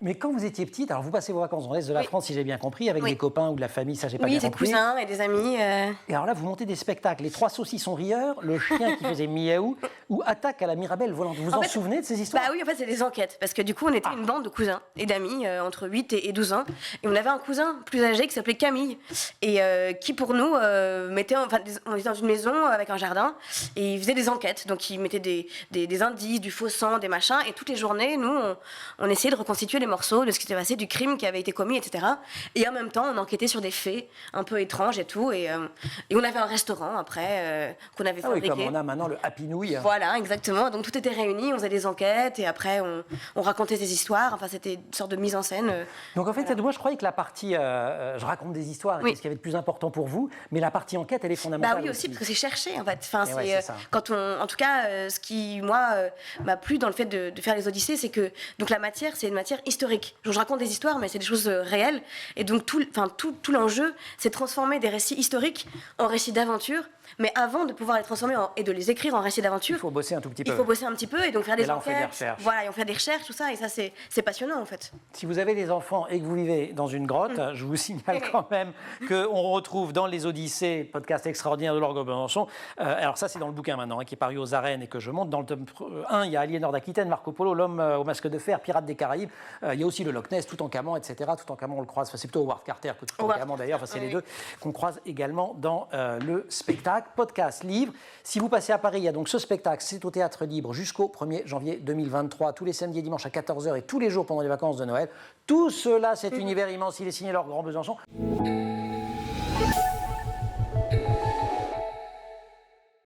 Mais quand vous étiez petite, alors vous passez vos vacances dans l'Est de la France, si j'ai bien compris, avec des copains ou de la famille, ça j'ai pas bien compris. Oui, des cousins et des amis. Et alors là, vous montez des spectacles, les 3 saucissons rieurs, le chien qui faisait miaou, ou Attaque à la Mirabelle volante. Vous vous en souvenez de ces histoires? Bah oui, en fait, c'est des enquêtes. Parce que du coup, on était une bande de cousins et d'amis entre 8 et 12 ans. Et on avait un cousin plus âgé qui s'appelait Camille. Et qui, pour nous, on était dans une maison avec un jardin. Et il faisait des enquêtes. Donc, il mettait des indices, du faux sang, des machins. Et toutes les journées, nous, on essayait de reconstituer les morceaux de ce qui s'était passé, du crime qui avait été commis, etc. Et en même temps, on enquêtait sur des faits un peu étranges et tout. Et on avait un restaurant après qu'on avait fabriqué. Oui, comme on a maintenant le Happy Nouille. Voilà, exactement. Donc tout était réuni, on faisait des enquêtes et après on racontait des histoires. Enfin, c'était une sorte de mise en scène. Donc en fait, moi je croyais que la partie je raconte des histoires était ce qui avait de plus important pour vous, mais la partie enquête, elle est fondamentale. Bah oui aussi parce que c'est cherché en fait. Enfin, quand en tout cas, ce qui moi m'a plu dans le fait de faire les Odyssées, c'est que donc la matière, c'est une matière historique. Donc, je raconte des histoires, mais c'est des choses réelles. Et donc tout l'enjeu, c'est de transformer des récits historiques en récits d'aventure. Mais avant de pouvoir les transformer et de les écrire en récits d'aventure, il faut bosser un tout petit peu. Il faut bosser un petit peu et donc faire des enquêtes. On fait des recherches. Voilà, et on fait des recherches, tout ça, et ça c'est passionnant en fait. Si vous avez des enfants et que vous vivez dans une grotte, je vous signale quand même qu'on retrouve dans les Odyssées, podcast extraordinaire de Laure Besançon. Alors ça c'est dans le bouquin maintenant, qui est paru aux arènes et que je monte. Dans le tome 1, il y a Aliénor d'Aquitaine, Marco Polo, L'homme au masque de fer, Pirates des Caraïbes. Il y a aussi le Loch Ness, Toutankhamon, etc. Toutankhamon on le croise, c'est plutôt Howard Carter que Toutankhamon d'ailleurs, c'est les deux qu'on croise également dans le spectacle. Podcast, livre. Si vous passez à Paris, il y a donc ce spectacle, c'est au Théâtre Libre jusqu'au 1er janvier 2023, tous les samedis et dimanches à 14h et tous les jours pendant les vacances de Noël. Tout cela, cet univers immense, il est signé Laure Besançon.